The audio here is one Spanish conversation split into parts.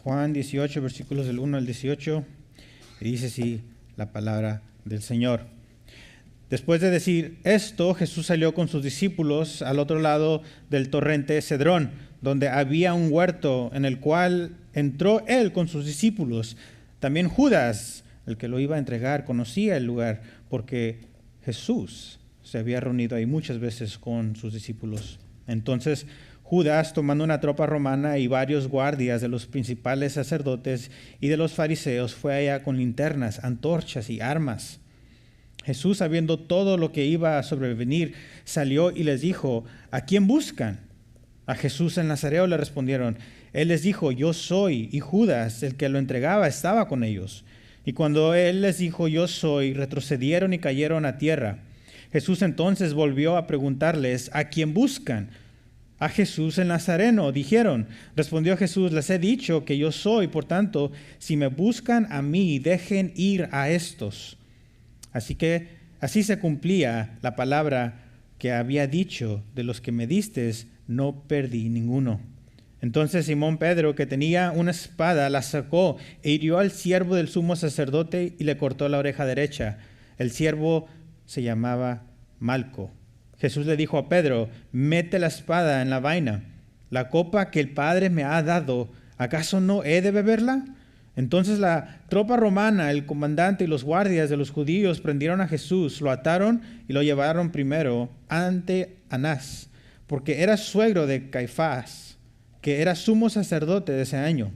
Juan 18, versículos del 1 al 18, y dice así la palabra del Señor. Después de decir esto, Jesús salió con sus discípulos al otro lado del torrente Cedrón, donde había un huerto en el cual entró él con sus discípulos. También Judas, el que lo iba a entregar, conocía el lugar, porque Jesús se había reunido ahí muchas veces con sus discípulos. Entonces Judas, tomando una tropa romana y varios guardias de los principales sacerdotes y de los fariseos, fue allá con linternas, antorchas y armas. Jesús, sabiendo todo lo que iba a sobrevenir, salió y les dijo: ¿a quién buscan? A Jesús el Nazareo, le respondieron. Él les dijo: yo soy. Y Judas, el que lo entregaba, estaba con ellos. Y cuando él les dijo: yo soy, retrocedieron y cayeron a tierra. Jesús entonces volvió a preguntarles: ¿a quién buscan? A Jesús el Nazareno, dijeron. Respondió Jesús: les he dicho que yo soy, por tanto, si me buscan a mí, dejen ir a estos. Así se cumplía la palabra que había dicho: de los que me distes, no perdí ninguno. Entonces Simón Pedro, que tenía una espada, la sacó e hirió al siervo del sumo sacerdote y le cortó la oreja derecha. El siervo se llamaba Malco. Jesús le dijo a Pedro: mete la espada en la vaina. La copa que el Padre me ha dado, ¿acaso no he de beberla? Entonces la tropa romana, el comandante y los guardias de los judíos prendieron a Jesús, lo ataron y lo llevaron primero ante Anás, porque era suegro de Caifás, que era sumo sacerdote de ese año.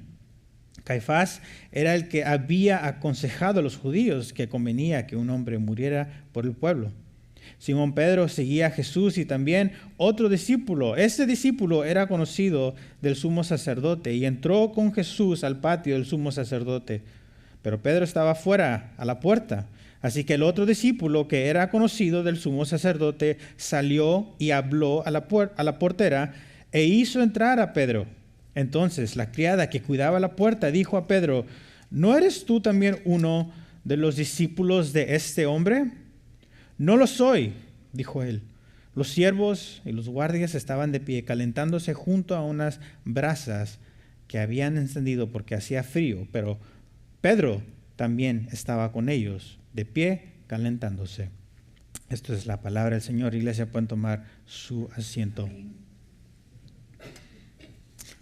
Caifás era el que había aconsejado a los judíos que convenía que un hombre muriera por el pueblo. Simón Pedro seguía a Jesús y también otro discípulo. Este discípulo era conocido del sumo sacerdote y entró con Jesús al patio del sumo sacerdote. Pero Pedro estaba fuera, a la puerta. Así que el otro discípulo, que era conocido del sumo sacerdote, salió y habló a la portera e hizo entrar a Pedro. Entonces la criada que cuidaba la puerta dijo a Pedro: ¿no eres tú también uno de los discípulos de este hombre? No lo soy, dijo él. Los siervos y los guardias estaban de pie, calentándose junto a unas brasas que habían encendido porque hacía frío, pero Pedro también estaba con ellos, de pie, calentándose. Esto es la palabra del Señor. Iglesia, pueden tomar su asiento.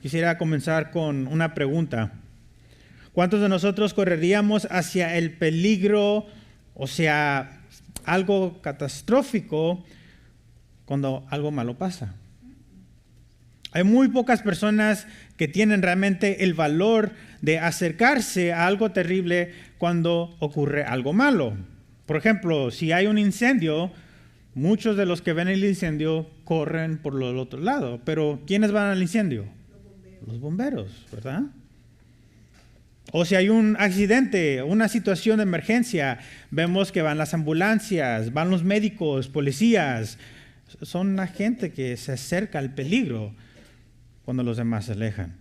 Quisiera comenzar con una pregunta. ¿Cuántos de nosotros correríamos hacia el peligro, o sea, algo catastrófico, cuando algo malo pasa? Hay muy pocas personas que tienen realmente el valor de acercarse a algo terrible cuando ocurre algo malo. Por ejemplo, si hay un incendio, muchos de los que ven el incendio corren por el otro lado. Pero ¿quiénes van al incendio? Los bomberos, ¿verdad? O si hay un accidente, una situación de emergencia, vemos que van las ambulancias, van los médicos, policías. Son la gente que se acerca al peligro cuando los demás se alejan.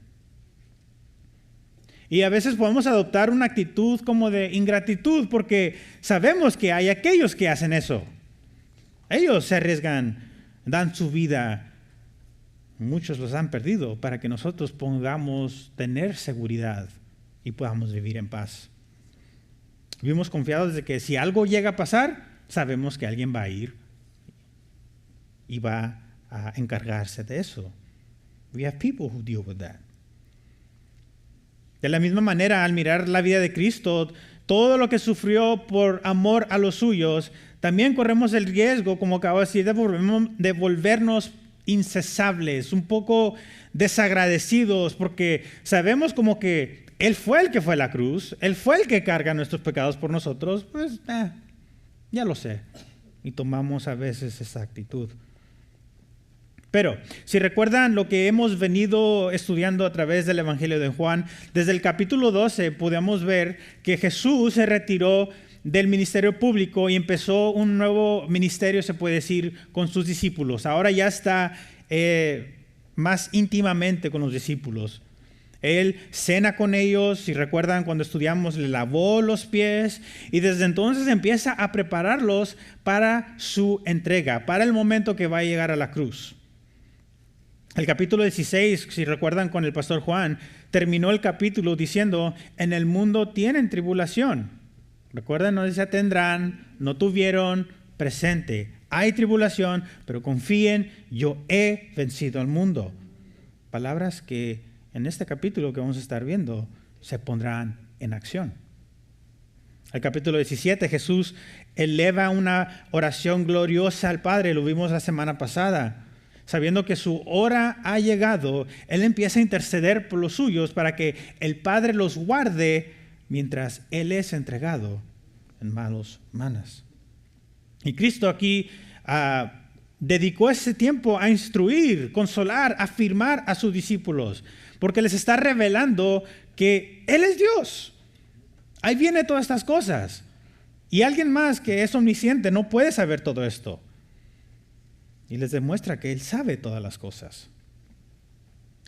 Y a veces podemos adoptar una actitud como de ingratitud porque sabemos que hay aquellos que hacen eso. Ellos se arriesgan, dan su vida. Muchos los han perdido para que nosotros podamos tener seguridad y podamos vivir en paz. Vivimos confiados de que si algo llega a pasar, sabemos que alguien va a ir y va a encargarse de eso. We have people who deal with that. De la misma manera, al mirar la vida de Cristo, todo lo que sufrió por amor a los suyos, también corremos el riesgo, como acabo de decir, de volvernos incesables, un poco desagradecidos, porque sabemos como que Él fue el que fue a la cruz, Él fue el que carga nuestros pecados por nosotros, pues ya lo sé. Y tomamos a veces esa actitud. Pero si recuerdan lo que hemos venido estudiando a través del Evangelio de Juan, desde el capítulo 12 podemos ver que Jesús se retiró del ministerio público y empezó un nuevo ministerio, se puede decir, con sus discípulos. Ahora ya está más íntimamente con los discípulos. Él cena con ellos, si recuerdan cuando estudiamos, le lavó los pies y desde entonces empieza a prepararlos para su entrega, para el momento que va a llegar a la cruz. El capítulo 16, si recuerdan con el pastor Juan, terminó el capítulo diciendo, en el mundo tienen tribulación. Recuerdan, no decía tendrán, no tuvieron, presente. Hay tribulación, pero confíen, yo he vencido al mundo. Palabras que en este capítulo que vamos a estar viendo se pondrán en acción. El capítulo 17, Jesús eleva una oración gloriosa al Padre, lo vimos la semana pasada. Sabiendo que su hora ha llegado, Él empieza a interceder por los suyos para que el Padre los guarde mientras Él es entregado en malas manos. Y Cristo aquí dedicó ese tiempo a instruir, consolar, afirmar a sus discípulos, porque les está revelando que Él es Dios. Ahí viene todas estas cosas. Y alguien más que es omnisciente no puede saber todo esto. Y les demuestra que Él sabe todas las cosas.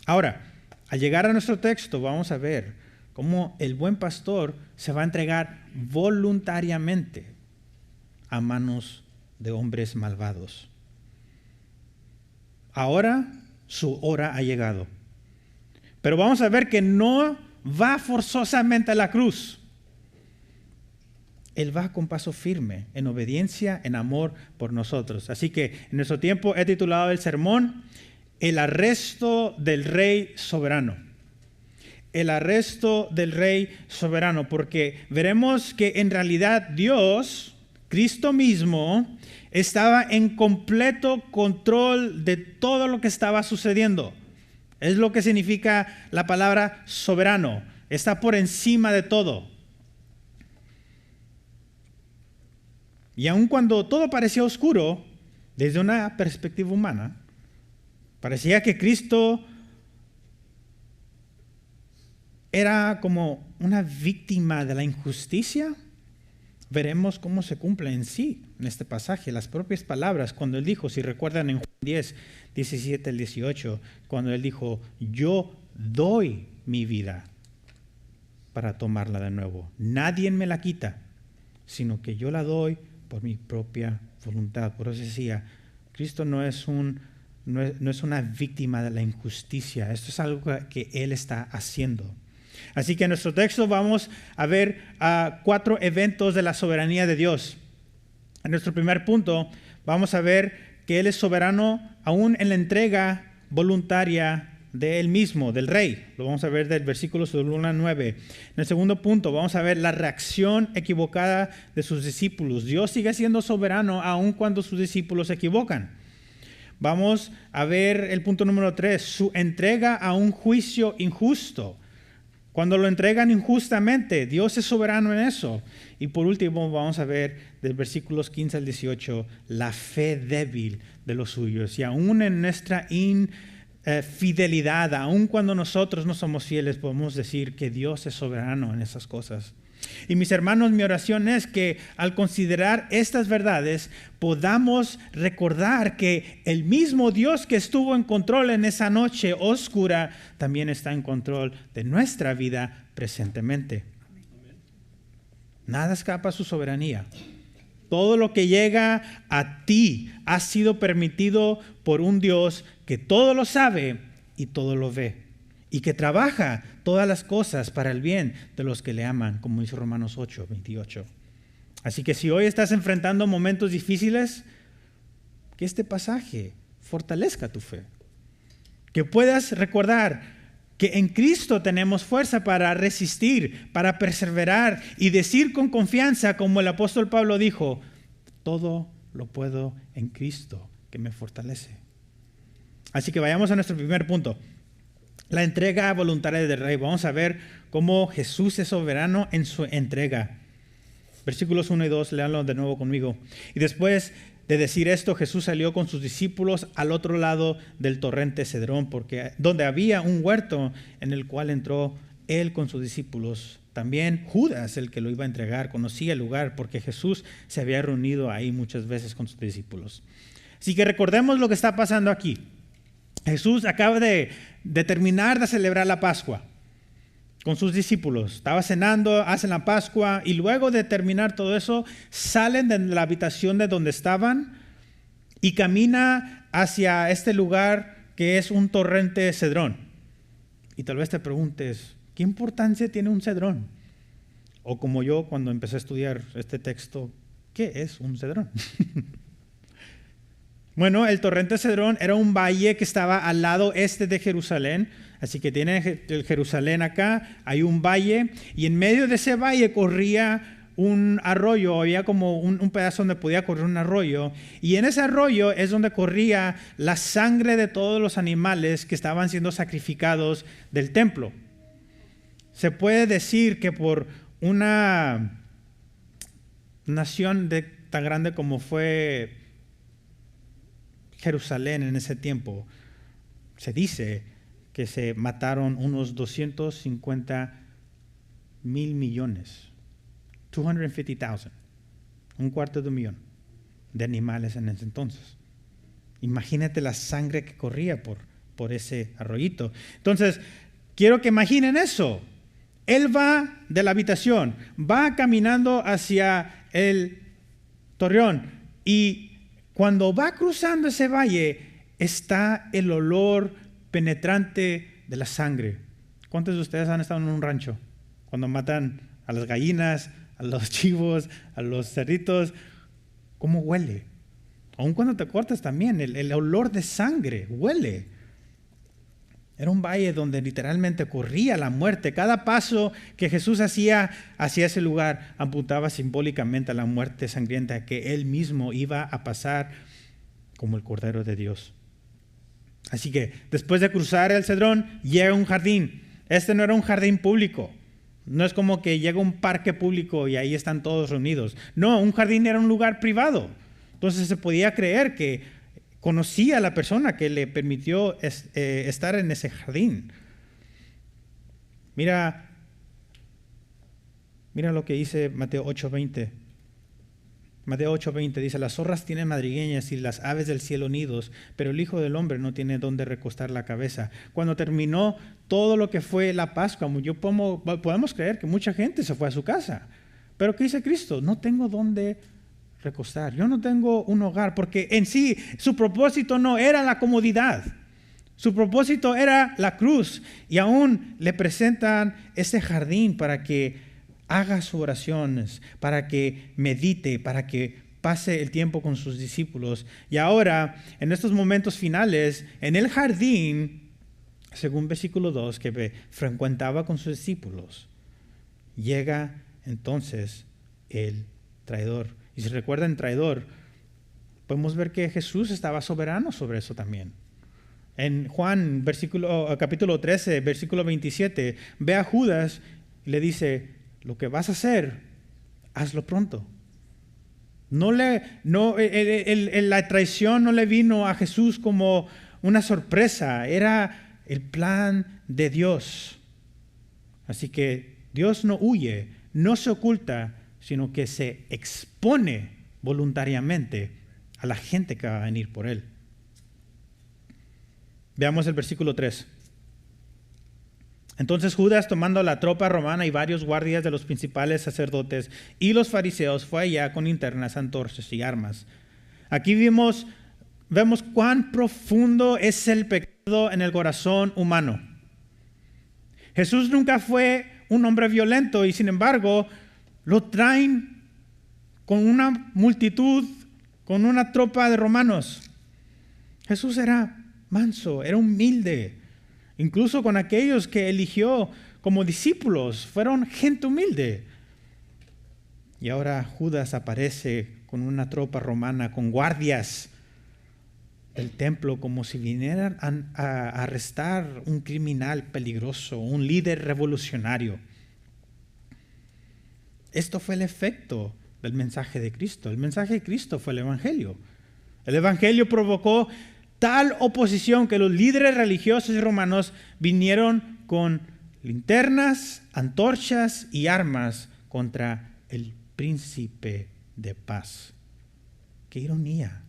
Ahora, al llegar a nuestro texto, vamos a ver cómo el buen pastor se va a entregar voluntariamente a manos de hombres malvados. Ahora su hora ha llegado. Pero vamos a ver que no va forzosamente a la cruz. Él va con paso firme, en obediencia, en amor por nosotros. Así que en nuestro tiempo he titulado el sermón, El arresto del Rey Soberano. El arresto del Rey Soberano, porque veremos que en realidad Dios, Cristo mismo, estaba en completo control de todo lo que estaba sucediendo. Es lo que significa la palabra soberano. Está por encima de todo. Y aun cuando todo parecía oscuro, desde una perspectiva humana, parecía que Cristo era como una víctima de la injusticia. Veremos cómo se cumple en sí, en este pasaje, las propias palabras, cuando Él dijo, si recuerdan en Juan 10, 17 al 18, cuando Él dijo, yo doy mi vida para tomarla de nuevo. Nadie me la quita, sino que yo la doy por mi propia voluntad. Por eso decía, Cristo no es una víctima de la injusticia. Esto es algo que Él está haciendo. Así que en nuestro texto vamos a ver 4 eventos de la soberanía de Dios. En nuestro primer punto vamos a ver que Él es soberano aún en la entrega voluntaria de Él mismo, del Rey. Lo vamos a ver del versículo 1 al 9. En el segundo punto vamos a ver la reacción equivocada de sus discípulos. Dios sigue siendo soberano aun cuando sus discípulos se equivocan. Vamos a ver el punto número 3, su entrega a un juicio injusto. Cuando lo entregan injustamente, Dios es soberano en eso. Y por último vamos a ver del versículos 15 al 18 la fe débil de los suyos. Y aún en nuestra fidelidad, aun cuando nosotros no somos fieles, podemos decir que Dios es soberano en esas cosas. Y mis hermanos, mi oración es que al considerar estas verdades podamos recordar que el mismo Dios que estuvo en control en esa noche oscura también está en control de nuestra vida presentemente. Nada escapa a su soberanía. Todo lo que llega a ti ha sido permitido por un Dios que todo lo sabe y todo lo ve, y que trabaja todas las cosas para el bien de los que le aman, como dice Romanos 8, 28. Así que si hoy estás enfrentando momentos difíciles, que este pasaje fortalezca tu fe. Que puedas recordar que en Cristo tenemos fuerza para resistir, para perseverar y decir con confianza, como el apóstol Pablo dijo, todo lo puedo en Cristo que me fortalece. Así que vayamos a nuestro primer punto. La entrega voluntaria del Rey. Vamos a ver cómo Jesús es soberano en su entrega. Versículos 1 y 2, léanlo de nuevo conmigo. Y después de decir esto, Jesús salió con sus discípulos al otro lado del torrente Cedrón, donde había un huerto en el cual entró Él con sus discípulos. También Judas, el que lo iba a entregar, conocía el lugar porque Jesús se había reunido ahí muchas veces con sus discípulos. Así que recordemos lo que está pasando aquí. Jesús acaba de terminar de celebrar la Pascua con sus discípulos. Estaba cenando, hacen la Pascua y luego de terminar todo eso, salen de la habitación de donde estaban y camina hacia este lugar que es un torrente Cedrón. Y tal vez te preguntes, ¿qué importancia tiene un Cedrón? O como yo cuando empecé a estudiar este texto, ¿qué es un Cedrón? Bueno, el torrente Cedrón era un valle que estaba al lado este de Jerusalén. Así que tiene el Jerusalén acá, hay un valle, y en medio de ese valle corría un arroyo, había como un pedazo donde podía correr un arroyo, y en ese arroyo es donde corría la sangre de todos los animales que estaban siendo sacrificados del templo. Se puede decir que por una nación tan grande como fue Jerusalén en ese tiempo, se dice que se mataron unos 250 mil millones, 250,000, un cuarto de un millón de animales en ese entonces. Imagínate la sangre que corría por ese arroyito. Entonces, quiero que imaginen eso. Él va de la habitación, va caminando hacia el torreón, y cuando va cruzando ese valle está el olor penetrante de la sangre. ¿Cuántos de ustedes han estado en un rancho? Cuando matan a las gallinas, a los chivos, a los cerditos, ¿cómo huele? Aun cuando te cortas también, el olor de sangre huele. Era un valle donde literalmente corría la muerte. Cada paso que Jesús hacía hacia ese lugar apuntaba simbólicamente a la muerte sangrienta que él mismo iba a pasar como el Cordero de Dios. Así que después de cruzar el Cedrón, llega un jardín. Este no era un jardín público. No es como que llega un parque público y ahí están todos reunidos. No, un jardín era un lugar privado. Entonces se podía creer que conocía a la persona que le permitió estar en ese jardín. Mira lo que dice Mateo 8:20. Mateo 8:20 dice: las zorras tienen madrigueñas y las aves del cielo nidos, pero el Hijo del Hombre no tiene dónde recostar la cabeza. Cuando terminó todo lo que fue la Pascua, podemos creer que mucha gente se fue a su casa. Pero ¿qué dice Cristo? No tengo dónde recostar. Yo no tengo un hogar, porque en sí su propósito no era la comodidad. Su propósito era la cruz, y aún le presentan ese jardín para que haga sus oraciones, para que medite, para que pase el tiempo con sus discípulos. Y ahora, en estos momentos finales, en el jardín, según versículo 2, que frecuentaba con sus discípulos, llega entonces el traidor. Y si recuerdan traidor, podemos ver que Jesús estaba soberano sobre eso también. En Juan, capítulo 13, versículo 27, ve a Judas y le dice: lo que vas a hacer, hazlo pronto. La traición no le vino a Jesús como una sorpresa, era el plan de Dios. Así que Dios no huye, no se oculta, sino que se expone voluntariamente a la gente que va a venir por él. Veamos el versículo 3. Entonces Judas, tomando la tropa romana y varios guardias de los principales sacerdotes y los fariseos, fue allá con linternas, antorchas y armas. Aquí vemos cuán profundo es el pecado en el corazón humano. Jesús nunca fue un hombre violento, y sin embargo lo traen con una multitud, con una tropa de romanos. Jesús era manso, era humilde. Incluso con aquellos que eligió como discípulos, fueron gente humilde. Y ahora Judas aparece con una tropa romana, con guardias del templo, como si vinieran a arrestar un criminal peligroso, un líder revolucionario. Esto fue el efecto del mensaje de Cristo. El mensaje de Cristo fue el Evangelio. El Evangelio provocó tal oposición que los líderes religiosos romanos vinieron con linternas, antorchas y armas contra el príncipe de paz. ¡Qué ironía!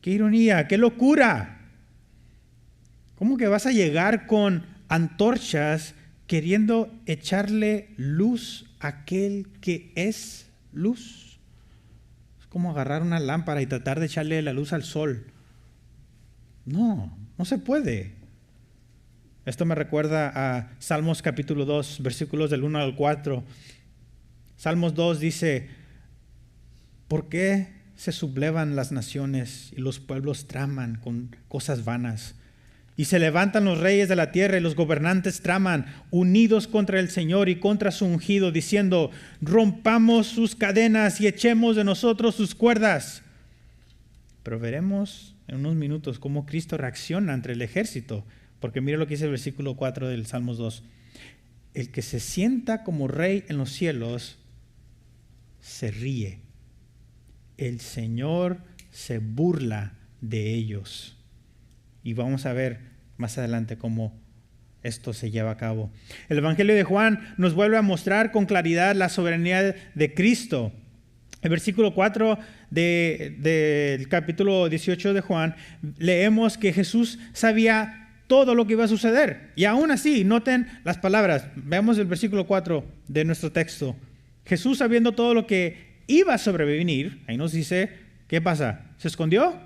¡Qué ironía! ¡Qué locura! ¿Cómo que vas a llegar con antorchas queriendo echarle luz a aquel que es luz? Es como agarrar una lámpara y tratar de echarle la luz al sol. No, no se puede. Esto me recuerda a Salmos capítulo 2, versículos del 1 al 4. Salmos 2 dice: ¿por qué se sublevan las naciones y los pueblos traman con cosas vanas? Y se levantan los reyes de la tierra y los gobernantes traman, unidos contra el Señor y contra su ungido, diciendo: rompamos sus cadenas y echemos de nosotros sus cuerdas. Pero veremos en unos minutos cómo Cristo reacciona ante el ejército, porque mira lo que dice el versículo 4 del Salmos 2. El que se sienta como rey en los cielos se ríe. El Señor se burla de ellos. Y vamos a ver más adelante cómo esto se lleva a cabo. El Evangelio de Juan nos vuelve a mostrar con claridad la soberanía de Cristo. El versículo 4 del capítulo 18 de Juan, leemos que Jesús sabía todo lo que iba a suceder. Y aún así, noten las palabras. Veamos el versículo 4 de nuestro texto. Jesús, sabiendo todo lo que iba a sobrevenir, ahí nos dice, ¿qué pasa? ¿Se escondió?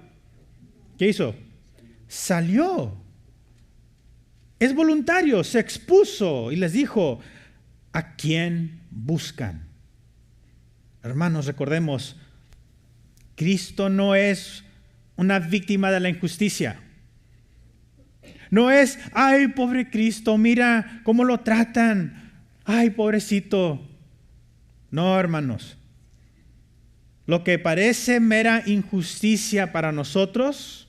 ¿Qué hizo? Salió. Es voluntario, se expuso y les dijo: ¿a quién buscan? Hermanos, recordemos, Cristo no es una víctima de la injusticia. No es: ay, pobre Cristo, mira cómo lo tratan. Ay, pobrecito. No, hermanos. Lo que parece mera injusticia para nosotros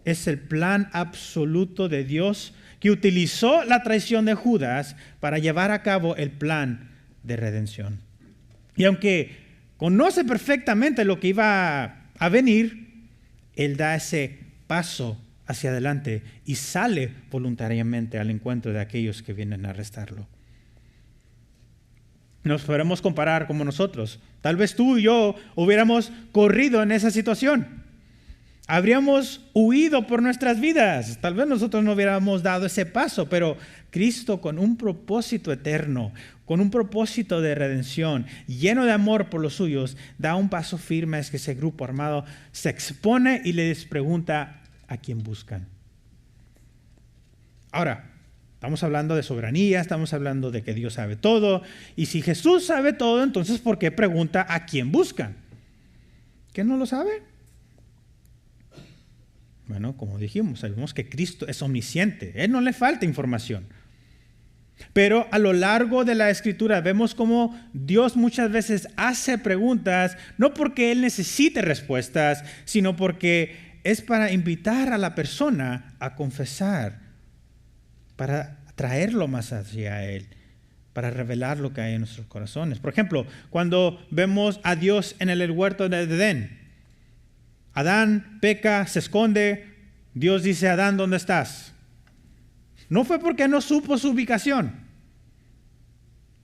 es el plan absoluto de Dios, que utilizó la traición de Judas para llevar a cabo el plan de redención. Y aunque conoce perfectamente lo que iba a venir, Él da ese paso hacia adelante y sale voluntariamente al encuentro de aquellos que vienen a arrestarlo. Nos podemos comparar como nosotros. Tal vez tú y yo hubiéramos corrido en esa situación. Habríamos huido por nuestras vidas. Tal vez nosotros no hubiéramos dado ese paso, pero Cristo, con un propósito eterno, con un propósito de redención, lleno de amor por los suyos, da un paso firme. Es que ese grupo armado se expone y les pregunta: ¿a quién buscan? Ahora, estamos hablando de soberanía, estamos hablando de que Dios sabe todo. Y si Jesús sabe todo, entonces ¿por qué pregunta a quién buscan? ¿Qué no lo sabe? Bueno, como dijimos, sabemos que Cristo es omnisciente. A Él no le falta información. Pero a lo largo de la Escritura vemos cómo Dios muchas veces hace preguntas, no porque Él necesite respuestas, sino porque es para invitar a la persona a confesar, para traerlo más hacia Él, para revelar lo que hay en nuestros corazones. Por ejemplo, cuando vemos a Dios en el huerto de Edén, Adán peca, se esconde. Dios dice: Adán, ¿dónde estás? No fue porque no supo su ubicación,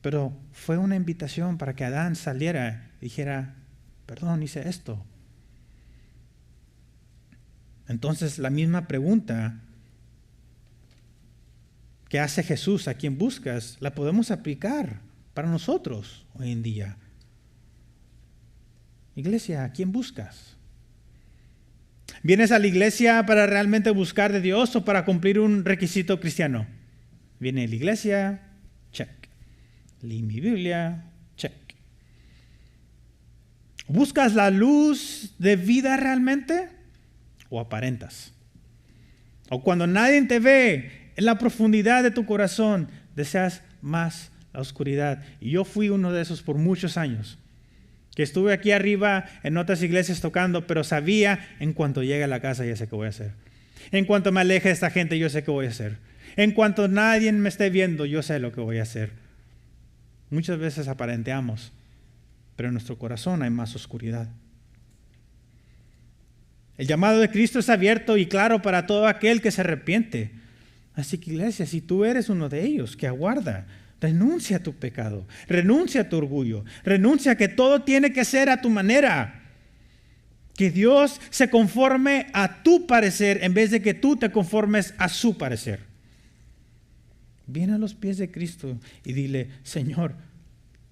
pero fue una invitación para que Adán saliera y dijera: perdón, hice esto. Entonces, la misma pregunta que hace Jesús: ¿a quién buscas?, la podemos aplicar para nosotros hoy en día. Iglesia, ¿a quién buscas? ¿Vienes a la iglesia para realmente buscar de Dios o para cumplir un requisito cristiano? ¿Viene a la iglesia? Check. ¿Leí mi Biblia? Check. ¿Buscas la luz de vida realmente o aparentas? O cuando nadie te ve, en la profundidad de tu corazón deseas más la oscuridad. Y yo fui uno de esos por muchos años, que estuve aquí arriba en otras iglesias tocando, pero sabía: en cuanto llegue a la casa ya sé qué voy a hacer. En cuanto me aleje de esta gente, yo sé qué voy a hacer. En cuanto nadie me esté viendo, yo sé lo que voy a hacer. Muchas veces aparenteamos, pero en nuestro corazón hay más oscuridad. El llamado de Cristo es abierto y claro para todo aquel que se arrepiente. Así que, iglesia, si tú eres uno de ellos que aguarda, renuncia a tu pecado, renuncia a tu orgullo, renuncia a que todo tiene que ser a tu manera. Que Dios se conforme a tu parecer en vez de que tú te conformes a su parecer. Viene a los pies de Cristo y dile: Señor,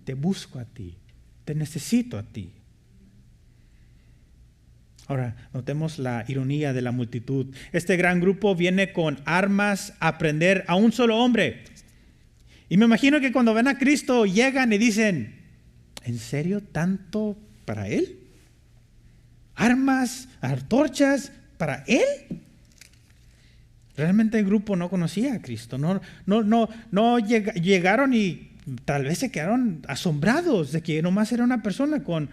te busco a ti, te necesito a ti. Ahora, notemos la ironía de la multitud. Este gran grupo viene con armas a prender a un solo hombre. Y me imagino que cuando ven a Cristo llegan y dicen, ¿en serio tanto para Él? ¿Armas, antorchas para Él? Realmente el grupo no conocía a Cristo. No llegaron y tal vez se quedaron asombrados de que nomás era una persona con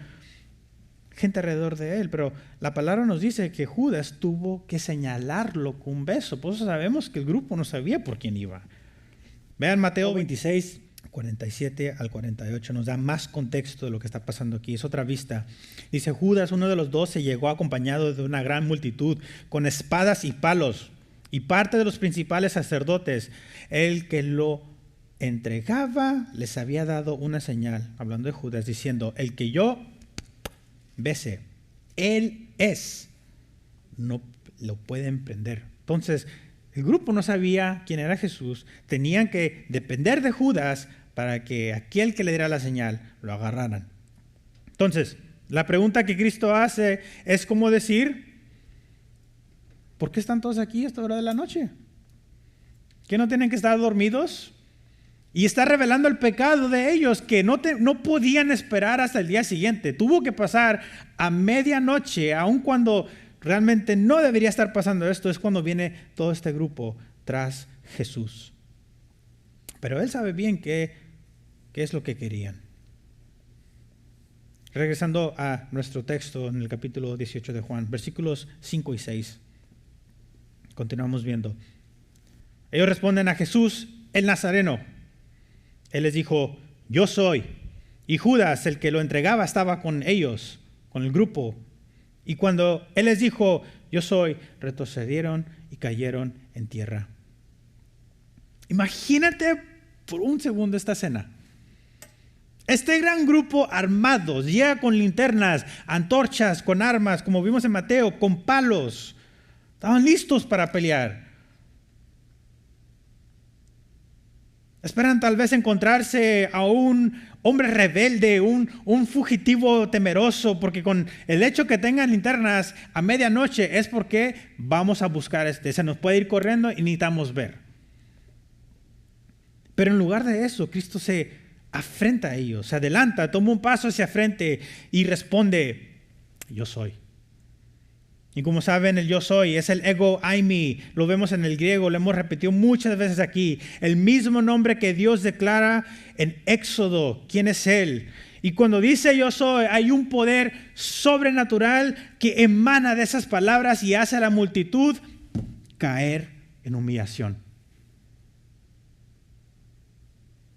gente alrededor de él, pero la palabra nos dice que Judas tuvo que señalarlo con un beso. Por eso sabemos que el grupo no sabía por quién iba. Vean Mateo 26, 47 al 48, nos da más contexto de lo que está pasando aquí. Es otra vista. Dice, Judas, uno de los 12, llegó acompañado de una gran multitud, con espadas y palos, y parte de los principales sacerdotes. El que lo entregaba les había dado una señal, hablando de Judas, diciendo, el que yo bese, él es. No lo pueden prender. Entonces, el grupo no sabía quién era Jesús. Tenían que depender de Judas para que aquel que le diera la señal lo agarraran. Entonces, la pregunta que Cristo hace es como decir, ¿por qué están todos aquí a esta hora de la noche? ¿Que no tienen que estar dormidos? Y está revelando el pecado de ellos, que no podían esperar hasta el día siguiente. Tuvo que pasar a medianoche, aun cuando realmente no debería estar pasando esto. Es cuando viene todo este grupo tras Jesús. Pero él sabe bien qué es lo que querían. Regresando a nuestro texto en el capítulo 18 de Juan, versículos 5 y 6. Continuamos viendo. Ellos responden a Jesús, el Nazareno. Él les dijo, yo soy. Y Judas, el que lo entregaba, estaba con ellos, con el grupo. Y cuando él les dijo, yo soy, retrocedieron y cayeron en tierra. Imagínate por un segundo esta escena. Este gran grupo armados, llega con linternas, antorchas, con armas, como vimos en Mateo, con palos. Estaban listos para pelear. Esperan tal vez encontrarse a un hombre rebelde, un fugitivo temeroso, porque con el hecho que tengan linternas a medianoche es porque vamos a buscar se nos puede ir corriendo y necesitamos ver. Pero en lugar de eso, Cristo se afrenta a ellos, se adelanta, toma un paso hacia frente y responde, yo soy. Y como saben, el yo soy es el ego eimi, lo vemos en el griego, lo hemos repetido muchas veces aquí, el mismo nombre que Dios declara en Éxodo, quién es Él. Y cuando dice yo soy, hay un poder sobrenatural que emana de esas palabras y hace a la multitud caer en humillación.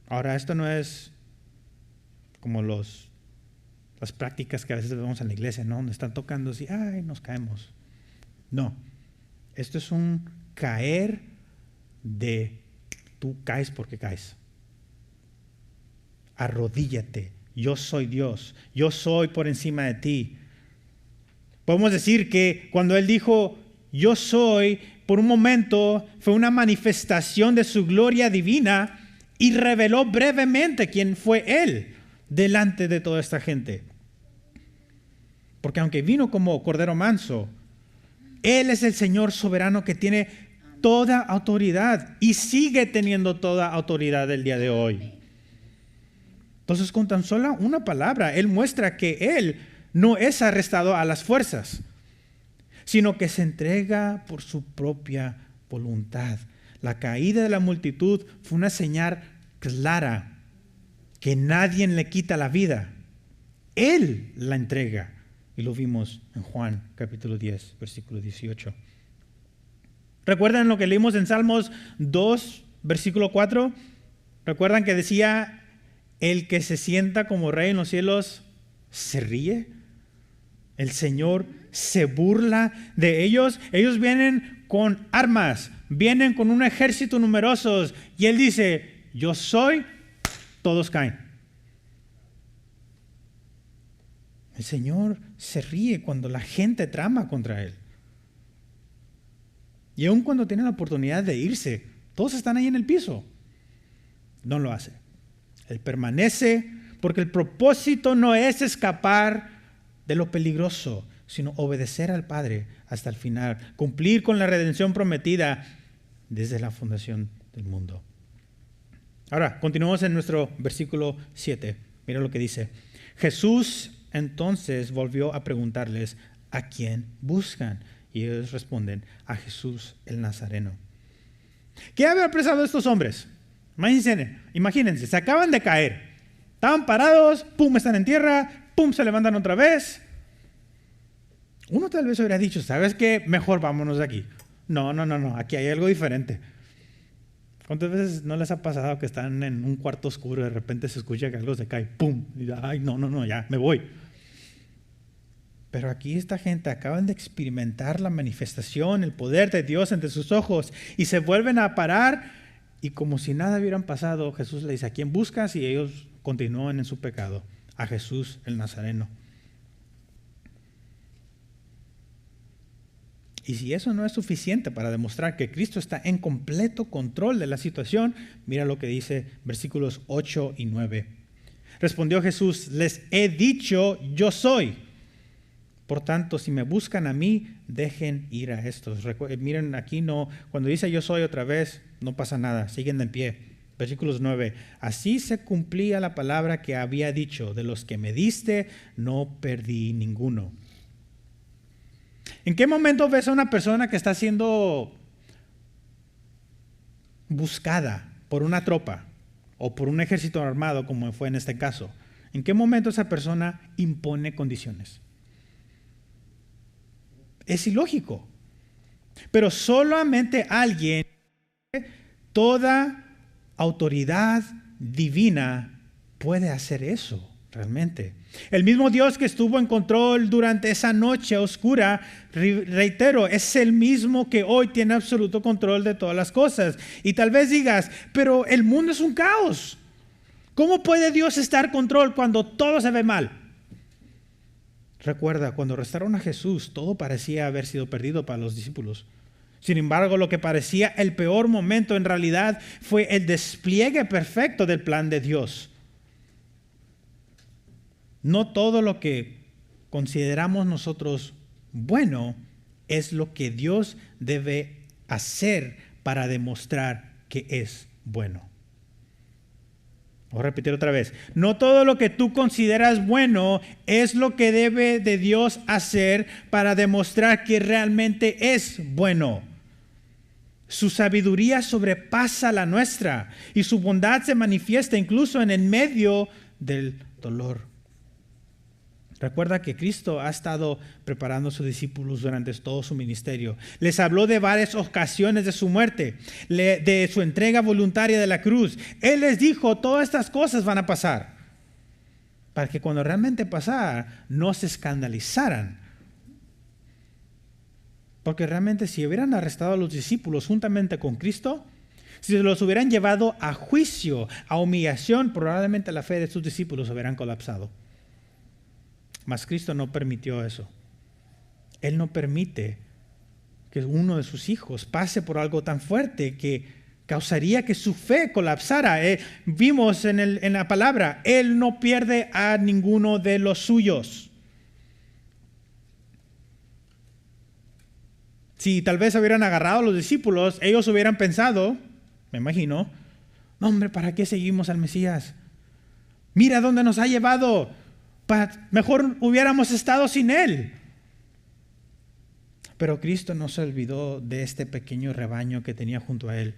Ahora, esto no es como las prácticas que a veces vemos en la iglesia, ¿no? Donde están tocando así, ay, nos caemos. No, esto es un caer de tú caes porque caes. Arrodíllate, yo soy Dios, yo soy por encima de ti. Podemos decir que cuando Él dijo, yo soy, por un momento fue una manifestación de su gloria divina y reveló brevemente quién fue Él delante de toda esta gente. Porque aunque vino como cordero manso, Él es el Señor soberano que tiene toda autoridad y sigue teniendo toda autoridad el día de hoy. Entonces, con tan solo una palabra, Él muestra que Él no es arrestado a las fuerzas, sino que se entrega por su propia voluntad. La caída de la multitud fue una señal clara que nadie le quita la vida. Él la entrega. Y lo vimos en Juan capítulo 10, versículo 18. ¿Recuerdan lo que leímos en Salmos 2, versículo 4? ¿Recuerdan que decía, el que se sienta como rey en los cielos se ríe? El Señor se burla de ellos. Ellos vienen con armas, vienen con un ejército numeroso. Y Él dice, yo soy, todos caen. El Señor se ríe cuando la gente trama contra Él. Y aun cuando tienen la oportunidad de irse, todos están ahí en el piso. No lo hace. Él permanece porque el propósito no es escapar de lo peligroso, sino obedecer al Padre hasta el final, cumplir con la redención prometida desde la fundación del mundo. Ahora, continuamos en nuestro versículo 7. Mira lo que dice. Jesús entonces volvió a preguntarles, ¿a quién buscan? Y ellos responden, a Jesús el Nazareno. ¿Qué había pasado estos hombres? Imagínense, se acaban de caer. Estaban parados, pum, están en tierra, pum, se levantan otra vez. Uno tal vez hubiera dicho, ¿sabes qué? Mejor vámonos de aquí. No, aquí hay algo diferente. ¿Cuántas veces no les ha pasado que están en un cuarto oscuro y de repente se escucha que algo se cae? ¡Pum! Y ay, no, ya, me voy. Pero aquí esta gente acaban de experimentar la manifestación, el poder de Dios entre sus ojos y se vuelven a parar y como si nada hubieran pasado, Jesús le dice, ¿a quién buscas? Y ellos continúan en su pecado. A Jesús el Nazareno. Y si eso no es suficiente para demostrar que Cristo está en completo control de la situación, mira lo que dice versículos 8 y 9. Respondió Jesús, les he dicho, yo soy. Por tanto, si me buscan a mí, dejen ir a estos. Miren, aquí no, cuando dice yo soy otra vez, no pasa nada, siguen de pie. Versículos 9. Así se cumplía la palabra que había dicho, de los que me diste, no perdí ninguno. ¿En qué momento ves a una persona que está siendo buscada por una tropa o por un ejército armado, como fue en este caso? ¿En qué momento esa persona impone condiciones? Es ilógico. Pero solamente alguien, toda autoridad divina puede hacer eso. Realmente. El mismo Dios que estuvo en control durante esa noche oscura, reitero, es el mismo que hoy tiene absoluto control de todas las cosas. Y tal vez digas, pero el mundo es un caos. ¿Cómo puede Dios estar en control cuando todo se ve mal? Recuerda, cuando arrestaron a Jesús, todo parecía haber sido perdido para los discípulos. Sin embargo, lo que parecía el peor momento en realidad fue el despliegue perfecto del plan de Dios. No todo lo que consideramos nosotros bueno es lo que Dios debe hacer para demostrar que es bueno. Voy a repetir otra vez. No todo lo que tú consideras bueno es lo que debe de Dios hacer para demostrar que realmente es bueno. Su sabiduría sobrepasa la nuestra y su bondad se manifiesta incluso en el medio del dolor. Recuerda que Cristo ha estado preparando a sus discípulos durante todo su ministerio. Les habló de varias ocasiones de su muerte, de su entrega voluntaria de la cruz. Él les dijo, todas estas cosas van a pasar. Para que cuando realmente pasara, no se escandalizaran. Porque realmente si hubieran arrestado a los discípulos juntamente con Cristo, si los hubieran llevado a juicio, a humillación, probablemente la fe de sus discípulos hubieran colapsado. Mas Cristo no permitió eso. Él no permite que uno de sus hijos pase por algo tan fuerte que causaría que su fe colapsara. Vimos en la palabra, Él no pierde a ninguno de los suyos. Si tal vez hubieran agarrado a los discípulos, ellos hubieran pensado, me imagino, no hombre, ¿para qué seguimos al Mesías? Mira dónde nos ha llevado. Mejor hubiéramos estado sin Él. Pero Cristo no se olvidó de este pequeño rebaño que tenía junto a Él.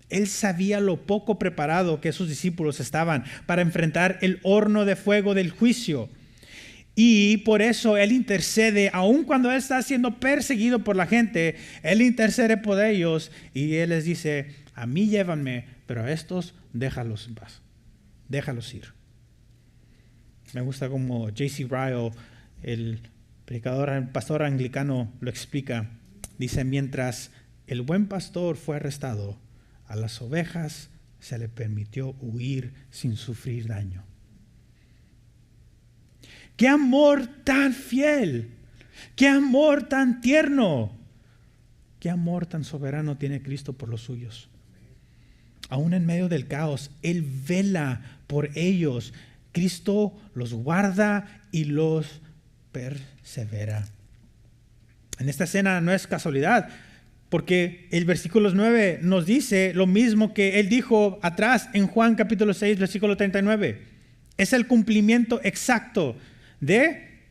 Él sabía lo poco preparado que sus discípulos estaban para enfrentar el horno de fuego del juicio. Y por eso Él intercede, aun cuando Él está siendo perseguido por la gente, Él intercede por ellos y Él les dice, a mí llévanme, pero a estos déjalos en paz. Déjalos ir. Me gusta como J.C. Ryle, el pastor anglicano, lo explica. Dice, mientras el buen pastor fue arrestado, a las ovejas se le permitió huir sin sufrir daño. ¡Qué amor tan fiel! ¡Qué amor tan tierno! ¡Qué amor tan soberano tiene Cristo por los suyos! Aún en medio del caos, Él vela por ellos. Cristo los guarda y los persevera. En esta escena no es casualidad, porque el versículo 9 nos dice lo mismo que él dijo atrás en Juan capítulo 6, versículo 39. Es el cumplimiento exacto de,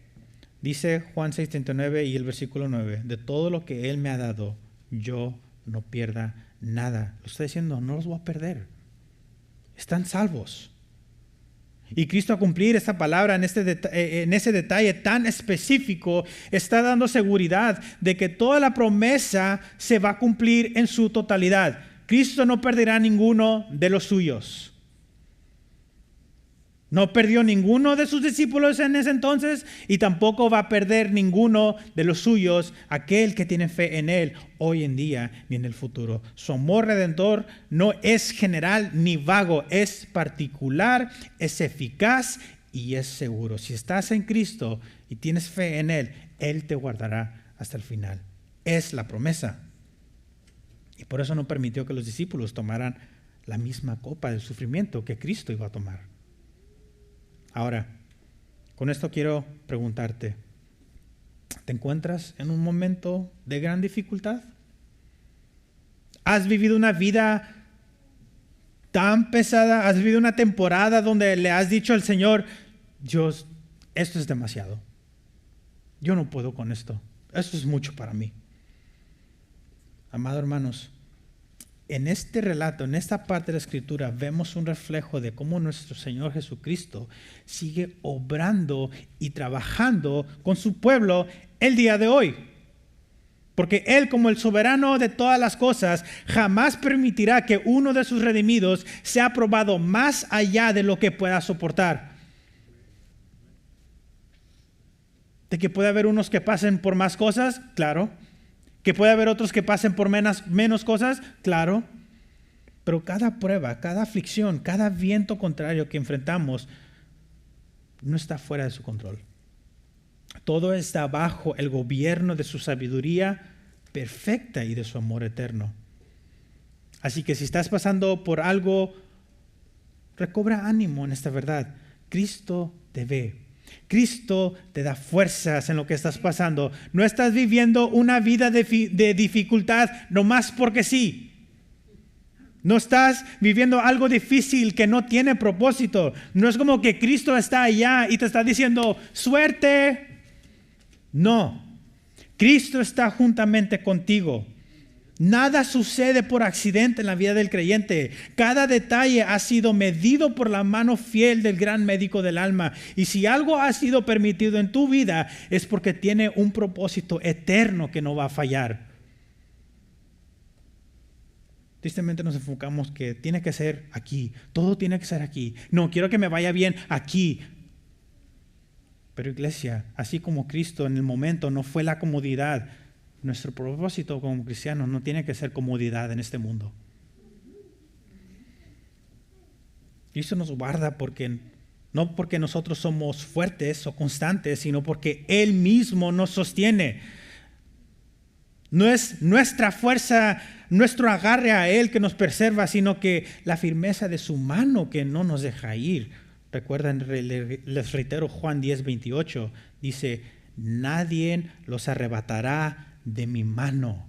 dice Juan 6, 39 y el versículo 9, de todo lo que él me ha dado, yo no pierda nada. Lo está diciendo, no los voy a perder. Están salvos. Y Cristo, a cumplir esta palabra en ese detalle tan específico, está dando seguridad de que toda la promesa se va a cumplir en su totalidad. Cristo no perderá ninguno de los suyos. No perdió ninguno de sus discípulos en ese entonces y tampoco va a perder ninguno de los suyos, aquel que tiene fe en Él hoy en día ni en el futuro. Su amor redentor no es general ni vago, es particular, es eficaz y es seguro. Si estás en Cristo y tienes fe en Él, Él te guardará hasta el final. Es la promesa. Y por eso no permitió que los discípulos tomaran la misma copa del sufrimiento que Cristo iba a tomar. Ahora, con esto quiero preguntarte, ¿te encuentras en un momento de gran dificultad? ¿Has vivido una vida tan pesada? ¿Has vivido una temporada donde le has dicho al Señor, Dios, esto es demasiado? Yo no puedo con esto. Esto es mucho para mí. Amados hermanos, en este relato, en esta parte de la Escritura, vemos un reflejo de cómo nuestro Señor Jesucristo sigue obrando y trabajando con su pueblo el día de hoy. Porque Él, como el soberano de todas las cosas, jamás permitirá que uno de sus redimidos sea probado más allá de lo que pueda soportar. ¿De que puede haber unos que pasen por más cosas? Claro. ¿Que puede haber otros que pasen por menos cosas? Claro. Pero cada prueba, cada aflicción, cada viento contrario que enfrentamos no está fuera de su control. Todo está bajo el gobierno de su sabiduría perfecta y de su amor eterno. Así que si estás pasando por algo, recobra ánimo en esta verdad. Cristo te ve. Cristo te da fuerzas en lo que estás pasando. No estás viviendo una vida de dificultad nomás porque sí. No estás viviendo algo difícil que no tiene propósito. No es como que Cristo está allá y te está diciendo, suerte. No. Cristo está juntamente contigo. Nada sucede por accidente en la vida del creyente. Cada detalle ha sido medido por la mano fiel del gran médico del alma. Y si algo ha sido permitido en tu vida es porque tiene un propósito eterno que no va a fallar. Tristemente nos enfocamos que tiene que ser aquí. Todo tiene que ser aquí. No, quiero que me vaya bien aquí. Pero iglesia, así como Cristo en el momento no fue la comodidad, nuestro propósito como cristianos no tiene que ser comodidad en este mundo. Cristo nos guarda no porque nosotros somos fuertes o constantes, sino porque Él mismo nos sostiene. No es nuestra fuerza, nuestro agarre a Él que nos preserva, sino que la firmeza de su mano que no nos deja ir. Recuerden, les reitero Juan 10:28, dice, nadie los arrebatará de mi mano.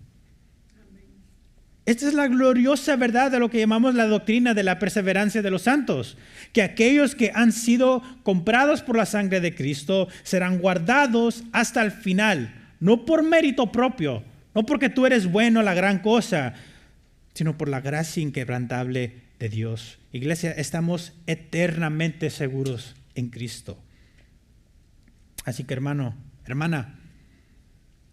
Esta es la gloriosa verdad de lo que llamamos la doctrina de la perseverancia de los santos, que aquellos que han sido comprados por la sangre de Cristo serán guardados hasta el final, no por mérito propio, no porque tú eres bueno, la gran cosa, sino por la gracia inquebrantable de Dios. Iglesia, estamos eternamente seguros en Cristo. Así que hermano, hermana,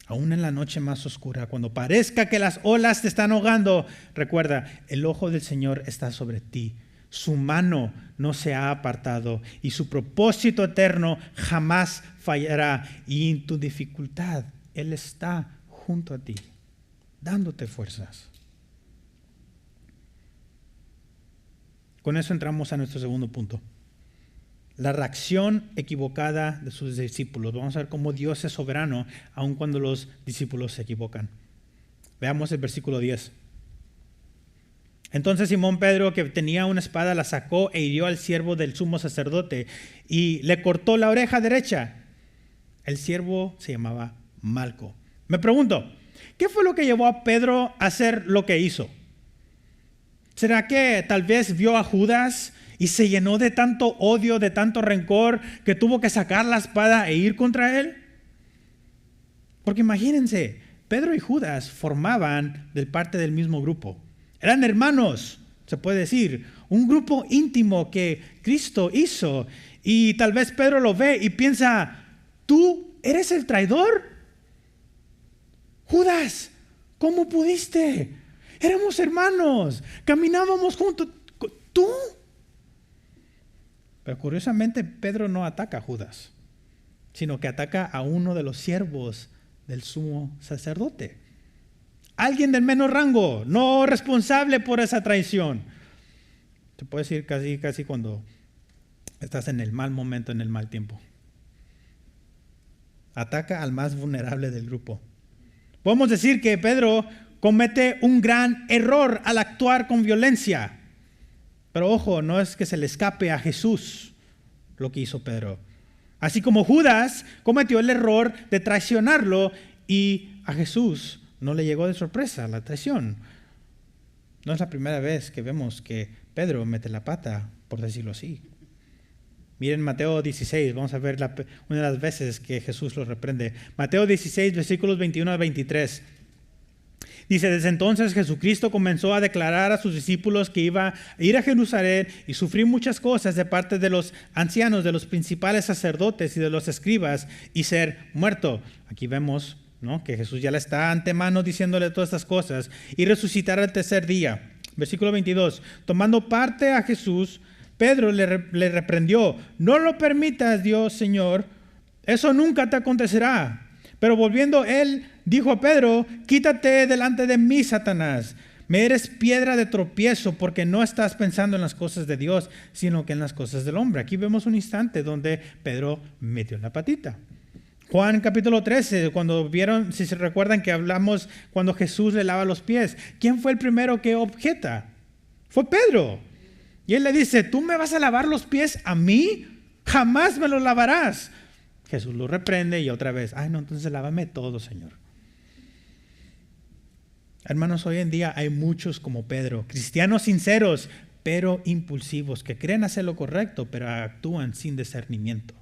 aún en la noche más oscura, cuando parezca que las olas te están ahogando, recuerda, el ojo del Señor está sobre ti. Su mano no se ha apartado y su propósito eterno jamás fallará. Y en tu dificultad, Él está junto a ti, dándote fuerzas. Con eso entramos a nuestro segundo punto. La reacción equivocada de sus discípulos. Vamos a ver cómo Dios es soberano, aun cuando los discípulos se equivocan. Veamos el versículo 10. Entonces Simón Pedro, que tenía una espada, la sacó e hirió al siervo del sumo sacerdote y le cortó la oreja derecha. El siervo se llamaba Malco. Me pregunto, ¿qué fue lo que llevó a Pedro a hacer lo que hizo? ¿Será que tal vez vio a Judas y se llenó de tanto odio, de tanto rencor, que tuvo que sacar la espada e ir contra él? Porque imagínense, Pedro y Judas formaban parte del mismo grupo. Eran hermanos, se puede decir, un grupo íntimo que Cristo hizo. Y tal vez Pedro lo ve y piensa, ¿tú eres el traidor? Judas, ¿cómo pudiste? Éramos hermanos, caminábamos juntos. ¿Tú? Pero curiosamente Pedro no ataca a Judas, sino que ataca a uno de los siervos del sumo sacerdote. Alguien del menos rango, no responsable por esa traición. Se puede decir casi cuando estás en el mal momento, en el mal tiempo. Ataca al más vulnerable del grupo. Podemos decir que Pedro comete un gran error al actuar con violencia. Pero ojo, no es que se le escape a Jesús lo que hizo Pedro. Así como Judas cometió el error de traicionarlo y a Jesús no le llegó de sorpresa la traición. No es la primera vez que vemos que Pedro mete la pata, por decirlo así. Miren Mateo 16, vamos a ver una de las veces que Jesús lo reprende. Mateo 16, versículos 21 a 23. Dice, desde entonces Jesucristo comenzó a declarar a sus discípulos que iba a ir a Jerusalén y sufrir muchas cosas de parte de los ancianos, de los principales sacerdotes y de los escribas y ser muerto. Aquí vemos, ¿no?, que Jesús ya le está antemano diciéndole todas estas cosas y resucitar al tercer día. Versículo 22, tomando parte a Jesús, Pedro le reprendió, no lo permitas, Dios, Señor, eso nunca te acontecerá. Pero volviendo él, dijo a Pedro, quítate delante de mí, Satanás. Me eres piedra de tropiezo porque no estás pensando en las cosas de Dios, sino que en las cosas del hombre. Aquí vemos un instante donde Pedro metió la patita. Juan capítulo 13, cuando vieron, si se recuerdan que hablamos cuando Jesús le lava los pies, ¿quién fue el primero que objeta? Fue Pedro. Y él le dice, ¿tú me vas a lavar los pies a mí? Jamás me los lavarás. Jesús lo reprende y otra vez, ay no, entonces lávame todo, Señor. Hermanos, hoy en día hay muchos como Pedro, cristianos sinceros, pero impulsivos, que creen hacer lo correcto, pero actúan sin discernimiento.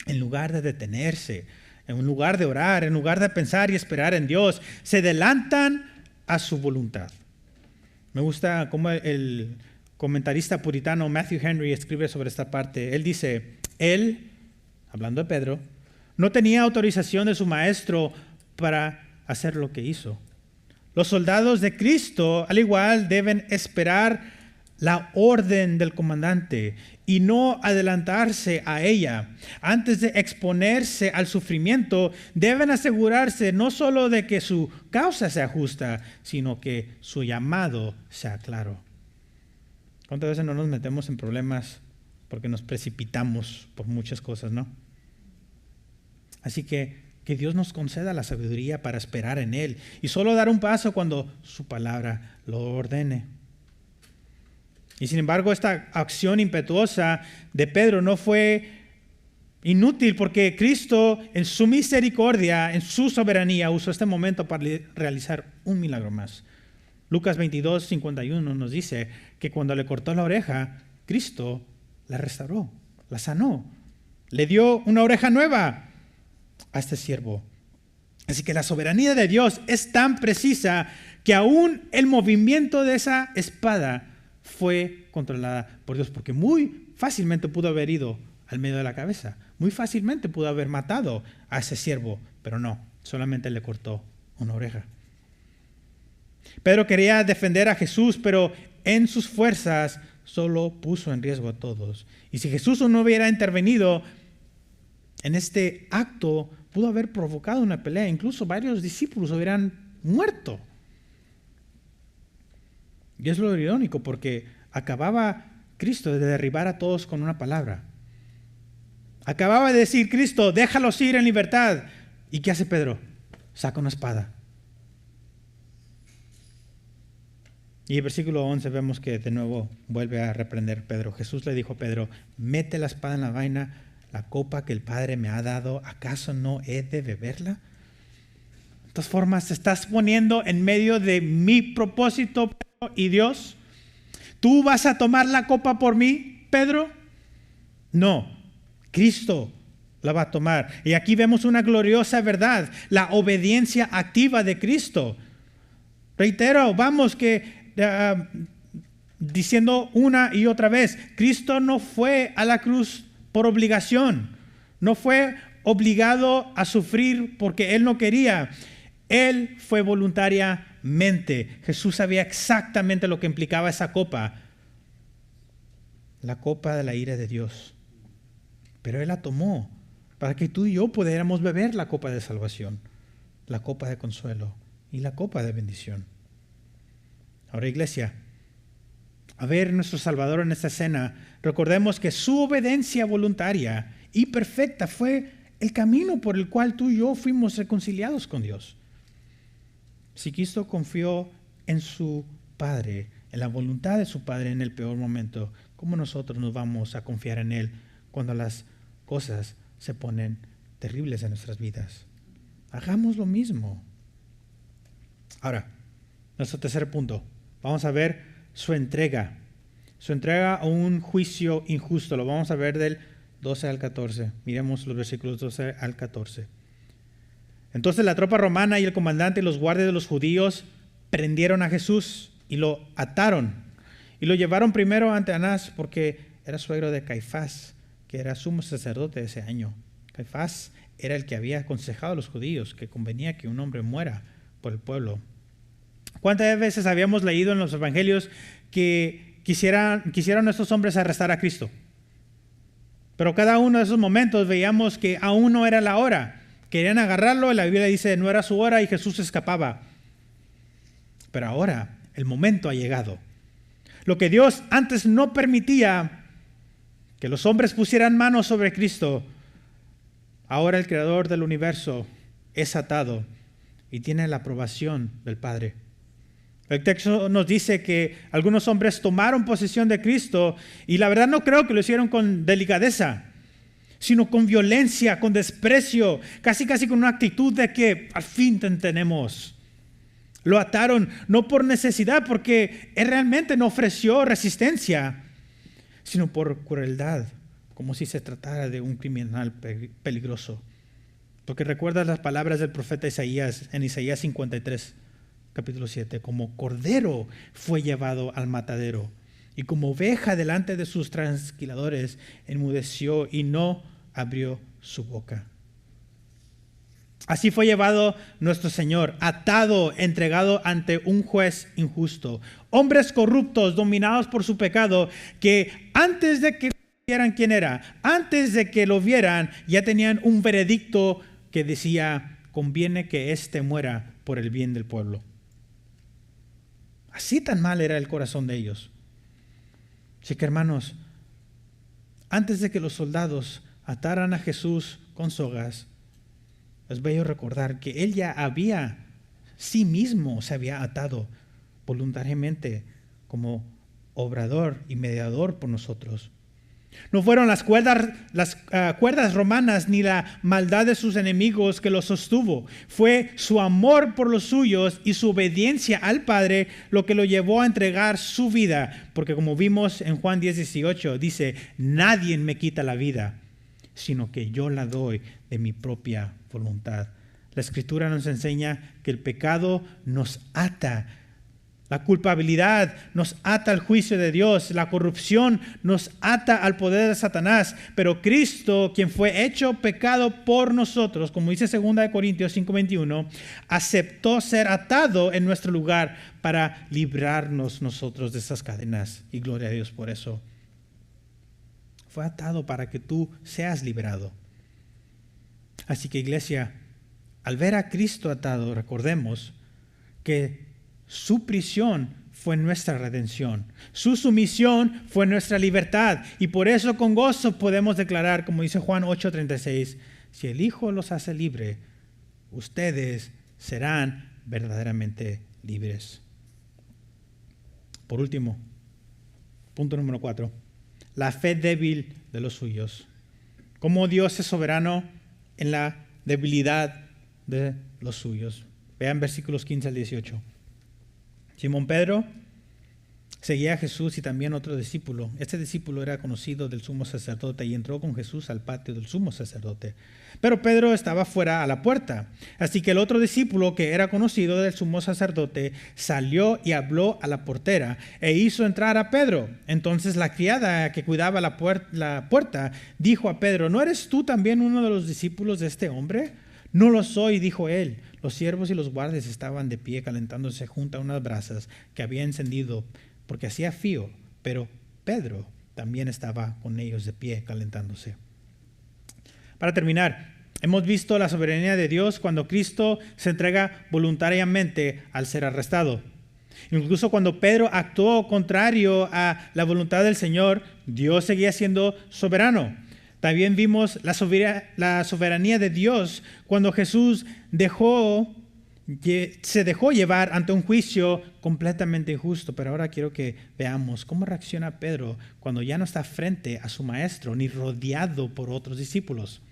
En lugar de detenerse, en lugar de orar, en lugar de pensar y esperar en Dios, se adelantan a su voluntad. Me gusta cómo el comentarista puritano Matthew Henry escribe sobre esta parte. Él dice, él, hablando de Pedro, no tenía autorización de su maestro para hacer lo que hizo. Los soldados de Cristo, al igual, deben esperar la orden del comandante y no adelantarse a ella. Antes de exponerse al sufrimiento, deben asegurarse no solo de que su causa sea justa, sino que su llamado sea claro. ¿Cuántas veces no nos metemos en problemas porque nos precipitamos por muchas cosas, no? Así que Dios nos conceda la sabiduría para esperar en Él y solo dar un paso cuando su palabra lo ordene. Y sin embargo, esta acción impetuosa de Pedro no fue inútil porque Cristo, en su misericordia, en su soberanía, usó este momento para realizar un milagro más. Lucas 22, 51 nos dice que cuando le cortó la oreja, Cristo la restauró, la sanó, le dio una oreja nueva a este siervo. Así que la soberanía de Dios es tan precisa que aún el movimiento de esa espada fue controlada por Dios, porque muy fácilmente pudo haber ido al medio de la cabeza, muy fácilmente pudo haber matado a ese siervo, pero no, solamente le cortó una oreja. Pedro quería defender a Jesús, pero en sus fuerzas solo puso en riesgo a todos. Y si Jesús no hubiera intervenido en este acto, pudo haber provocado una pelea, incluso varios discípulos hubieran muerto. Y es lo irónico porque acababa Cristo de derribar a todos con una palabra. Acababa de decir Cristo, déjalos ir en libertad. ¿Y qué hace Pedro? Saca una espada. Y en el versículo 11 vemos que de nuevo vuelve a reprender Pedro. Jesús le dijo a Pedro, mete la espada en la vaina, la copa que el Padre me ha dado, ¿acaso no he de beberla? De todas formas, ¿te estás poniendo en medio de mi propósito y Dios? ¿Tú vas a tomar la copa por mí, Pedro? No, Cristo la va a tomar. Y aquí vemos una gloriosa verdad, la obediencia activa de Cristo. Reitero, vamos que diciendo una y otra vez, Cristo no fue a la cruz por obligación, no fue obligado a sufrir porque Él no quería. Él fue voluntariamente. Jesús sabía exactamente lo que implicaba esa copa, la copa de la ira de Dios. Pero Él la tomó para que tú y yo pudiéramos beber la copa de salvación, la copa de consuelo y la copa de bendición. Ahora, iglesia, a ver nuestro Salvador en esta escena, recordemos que su obediencia voluntaria y perfecta fue el camino por el cual tú y yo fuimos reconciliados con Dios. Si Cristo confió en su Padre, en la voluntad de su Padre en el peor momento, ¿cómo nosotros nos vamos a confiar en Él cuando las cosas se ponen terribles en nuestras vidas? Hagamos lo mismo. Ahora, nuestro tercer punto. Vamos a ver su entrega. Su entrega a un juicio injusto. Lo vamos a ver del 12 al 14. Miremos los versículos 12 al 14. Entonces la tropa romana y el comandante y los guardias de los judíos prendieron a Jesús y lo ataron. Y lo llevaron primero ante Anás porque era suegro de Caifás, que era sumo sacerdote de ese año. Caifás era el que había aconsejado a los judíos que convenía que un hombre muera por el pueblo. ¿Cuántas veces habíamos leído en los evangelios que quisieron estos hombres arrestar a Cristo? Pero cada uno de esos momentos veíamos que aún no era la hora. Querían agarrarlo y la Biblia dice no era su hora y Jesús escapaba. Pero ahora el momento ha llegado. Lo que Dios antes no permitía que los hombres pusieran manos sobre Cristo, ahora el Creador del universo es atado y tiene la aprobación del Padre. El texto nos dice que algunos hombres tomaron posesión de Cristo y la verdad no creo que lo hicieron con delicadeza, sino con violencia, con desprecio, casi con una actitud de que al fin te tenemos. Lo ataron no por necesidad, porque Él realmente no ofreció resistencia, sino por crueldad, como si se tratara de un criminal peligroso. Porque recuerdas las palabras del profeta Isaías en Isaías 53, capítulo 7, como cordero fue llevado al matadero, y como oveja delante de sus trasquiladores enmudeció y no abrió su boca. Así fue llevado nuestro Señor, atado, entregado ante un juez injusto. Hombres corruptos, dominados por su pecado, que antes de que vieran quién era, antes de que lo vieran, ya tenían un veredicto que decía, conviene que éste muera por el bien del pueblo. Así tan mal era el corazón de ellos. Así que, hermanos, antes de que los soldados ataran a Jesús con sogas, es bello recordar que Él ya sí mismo se había atado voluntariamente como obrador y mediador por nosotros. No fueron las cuerdas romanas ni la maldad de sus enemigos que los sostuvo. Fue su amor por los suyos y su obediencia al Padre lo que lo llevó a entregar su vida. Porque como vimos en Juan 10:18, dice, nadie me quita la vida, sino que yo la doy de mi propia voluntad. La Escritura nos enseña que el pecado nos ata. La culpabilidad nos ata al juicio de Dios. La corrupción nos ata al poder de Satanás. Pero Cristo, quien fue hecho pecado por nosotros, como dice 2 Corintios 5:21, aceptó ser atado en nuestro lugar para librarnos nosotros de esas cadenas. Y gloria a Dios por eso. Fue atado para que tú seas liberado. Así que, iglesia, al ver a Cristo atado, recordemos que su prisión fue nuestra redención. Su sumisión fue nuestra libertad. Y por eso con gozo podemos declarar, como dice Juan 8:36, si el Hijo los hace libre, ustedes serán verdaderamente libres. Por último, punto número 4, la fe débil de los suyos. Cómo Dios es soberano en la debilidad de los suyos. Vean versículos 15 al 18. Simón Pedro seguía a Jesús y también otro discípulo. Este discípulo era conocido del sumo sacerdote y entró con Jesús al patio del sumo sacerdote. Pero Pedro estaba fuera a la puerta. Así que el otro discípulo, que era conocido del sumo sacerdote, salió y habló a la portera e hizo entrar a Pedro. Entonces la criada que cuidaba la puerta dijo a Pedro: ¿no eres tú también uno de los discípulos de este hombre? No lo soy, dijo él. Los siervos y los guardias estaban de pie calentándose junto a unas brasas que había encendido porque hacía frío, pero Pedro también estaba con ellos de pie calentándose. Para terminar, hemos visto la soberanía de Dios cuando Cristo se entrega voluntariamente al ser arrestado. Incluso cuando Pedro actuó contrario a la voluntad del Señor, Dios seguía siendo soberano. También vimos la soberanía de Dios cuando Jesús se dejó llevar ante un juicio completamente injusto. Pero ahora quiero que veamos cómo reacciona Pedro cuando ya no está frente a su maestro ni rodeado por otros discípulos.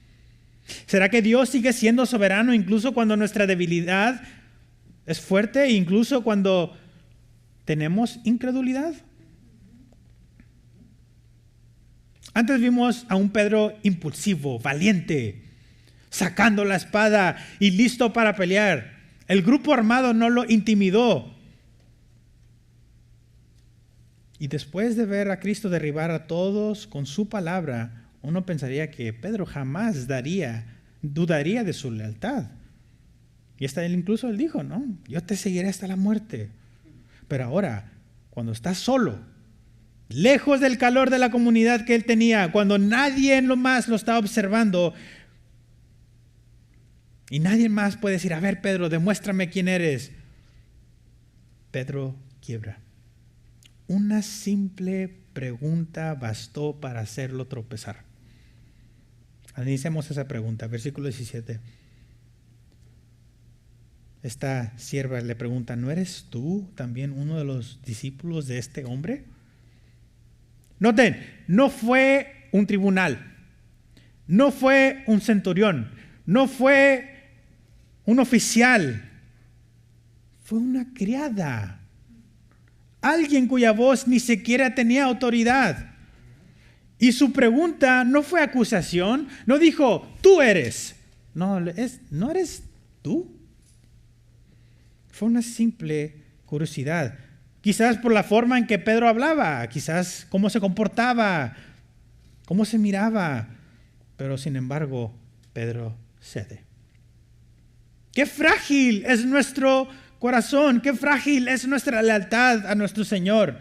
¿Será que Dios sigue siendo soberano incluso cuando nuestra debilidad es fuerte e incluso cuando tenemos incredulidad? Antes vimos a un Pedro impulsivo, valiente, sacando la espada y listo para pelear. El grupo armado no lo intimidó. Y después de ver a Cristo derribar a todos con su palabra, uno pensaría que Pedro jamás dudaría de su lealtad. Y hasta él incluso dijo, no, yo te seguiré hasta la muerte. Pero ahora, cuando está solo, lejos del calor de la comunidad que él tenía, cuando nadie más lo está observando, y nadie más puede decir, a ver, Pedro, demuéstrame quién eres. Pedro quiebra. Una simple pregunta bastó para hacerlo tropezar. Analicemos esa pregunta, versículo 17. Esta sierva le pregunta, ¿no eres tú también uno de los discípulos de este hombre? Noten, no fue un tribunal, no fue un centurión, no fue un oficial, fue una criada. Alguien cuya voz ni siquiera tenía autoridad. Y su pregunta no fue acusación, no dijo, tú eres. ¿No eres tú? Fue una simple curiosidad. Quizás por la forma en que Pedro hablaba, quizás cómo se comportaba, cómo se miraba. Pero sin embargo, Pedro cede. Qué frágil es nuestro corazón, qué frágil es nuestra lealtad a nuestro Señor.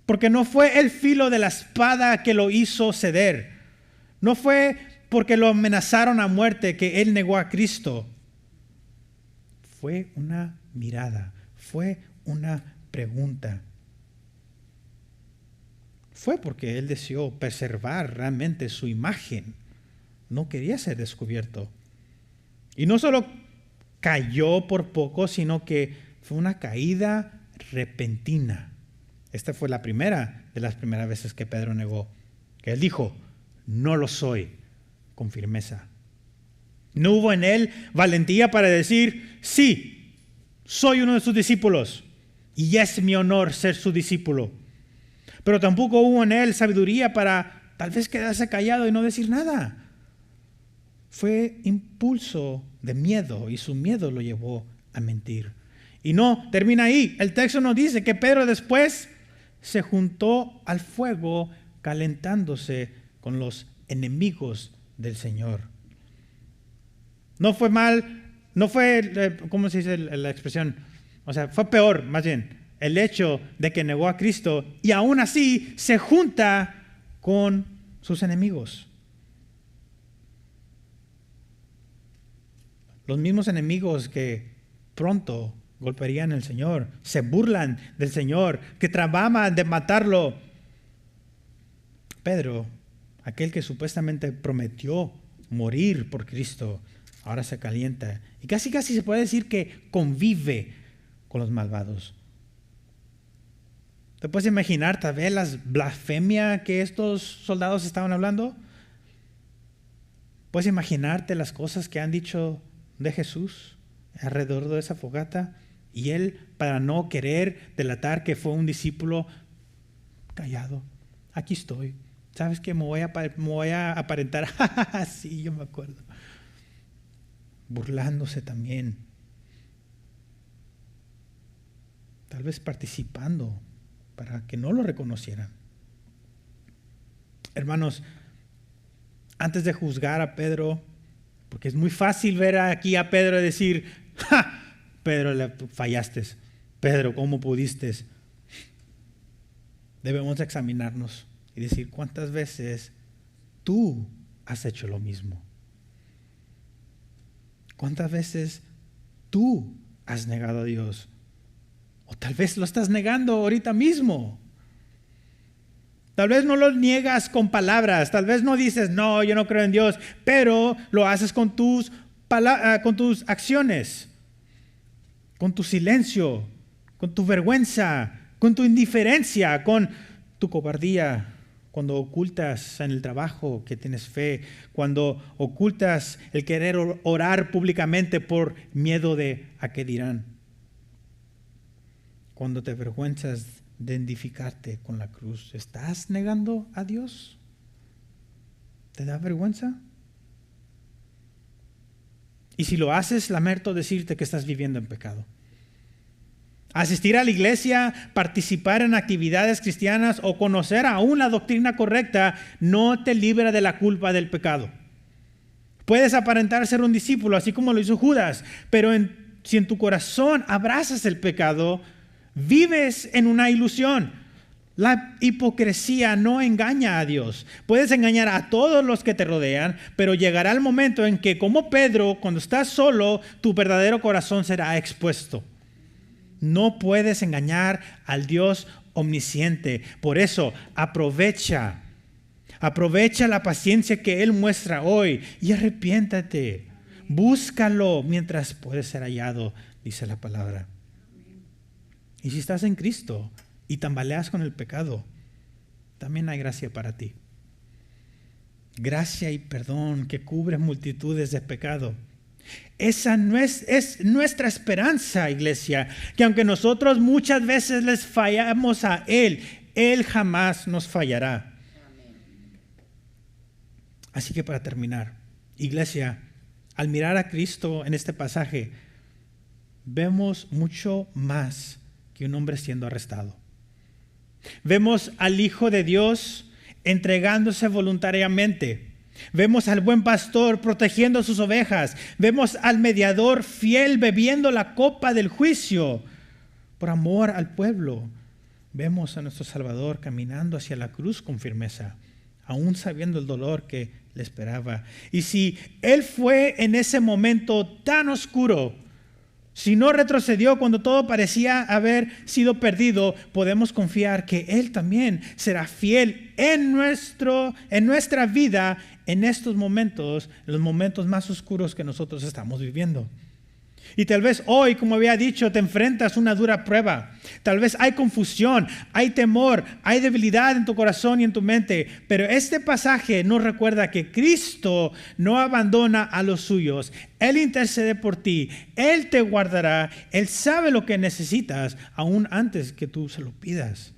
Porque no fue el filo de la espada que lo hizo ceder. No fue porque lo amenazaron a muerte que él negó a Cristo. Fue una mirada, fue una pregunta. Fue porque él deseó preservar realmente su imagen. No quería ser descubierto. Y no solo cayó por poco, sino que fue una caída repentina. Esta fue la primera de las primeras veces que Pedro negó. Que él dijo, no lo soy, con firmeza. No hubo en él valentía para decir, sí, soy uno de sus discípulos y es mi honor ser su discípulo. Pero tampoco hubo en él sabiduría para tal vez quedarse callado y no decir nada. Fue impulso de miedo y su miedo lo llevó a mentir. Y no termina ahí. El texto nos dice que Pedro después se juntó al fuego calentándose con los enemigos del Señor. No fue ¿cómo se dice la expresión? O sea, fue peor, más bien, el hecho de que negó a Cristo y aún así se junta con sus enemigos. Los mismos enemigos que pronto golpearían al Señor, se burlan del Señor, que tramaban de matarlo. Pedro, aquel que supuestamente prometió morir por Cristo, ahora se calienta y casi se puede decir que convive con los malvados. ¿Te puedes imaginar tal vez las blasfemias que estos soldados estaban hablando? ¿Puedes imaginarte las cosas que han dicho de Jesús? alrededor de esa fogata y él, para no querer delatar que fue un discípulo, callado. Aquí estoy. ¿Sabes qué? Me voy a aparentar. Sí, yo me acuerdo. Burlándose también. Tal vez participando para que no lo reconocieran. Hermanos, antes de juzgar a Pedro, porque es muy fácil ver aquí a Pedro y decir, ¡ja! Pedro, le fallaste. Pedro, ¿cómo pudiste? Debemos examinarnos y decir, ¿cuántas veces tú has hecho lo mismo? ¿Cuántas veces tú has negado a Dios? O tal vez lo estás negando ahorita mismo. Tal vez no lo niegas con palabras, tal vez no dices, no, yo no creo en Dios, pero lo haces con tus acciones, con tu silencio, con tu vergüenza, con tu indiferencia, con tu cobardía, cuando ocultas en el trabajo que tienes fe, cuando ocultas el querer orar públicamente por miedo de a qué dirán, cuando te avergüenzas de identificarte con la cruz. ¿Estás negando a Dios? ¿Te da vergüenza? Y si lo haces, lamento decirte que estás viviendo en pecado. Asistir a la iglesia, participar en actividades cristianas o conocer aún la doctrina correcta no te libra de la culpa del pecado. Puedes aparentar ser un discípulo, así como lo hizo Judas, pero si en tu corazón abrazas el pecado, vives en una ilusión. La hipocresía no engaña a Dios. Puedes engañar a todos los que te rodean, pero llegará el momento en que, como Pedro, cuando estás solo, tu verdadero corazón será expuesto. No puedes engañar al Dios omnisciente. Por eso, aprovecha la paciencia que Él muestra hoy y arrepiéntate. Búscalo mientras puede ser hallado, dice la palabra. Y si estás en Cristo y tambaleas con el pecado, también hay gracia para ti. Gracia y perdón que cubre multitudes de pecado. Esa no es nuestra esperanza, iglesia, que aunque nosotros muchas veces les fallamos a Él, Él jamás nos fallará. Así que para terminar, iglesia, al mirar a Cristo en este pasaje, vemos mucho más que un hombre siendo arrestado. Vemos al Hijo de Dios entregándose voluntariamente. Vemos al buen pastor protegiendo sus ovejas. Vemos al mediador fiel bebiendo la copa del juicio por amor al pueblo. Vemos a nuestro Salvador caminando hacia la cruz con firmeza, aún sabiendo el dolor que le esperaba. Y si Él fue en ese momento tan oscuro, si no retrocedió cuando todo parecía haber sido perdido, podemos confiar que Él también será fiel en nuestra vida en estos momentos, en los momentos más oscuros que nosotros estamos viviendo. Y tal vez hoy, como había dicho, te enfrentas a una dura prueba. Tal vez hay confusión, hay temor, hay debilidad en tu corazón y en tu mente. Pero este pasaje nos recuerda que Cristo no abandona a los suyos. Él intercede por ti, Él te guardará, Él sabe lo que necesitas aún antes que tú se lo pidas.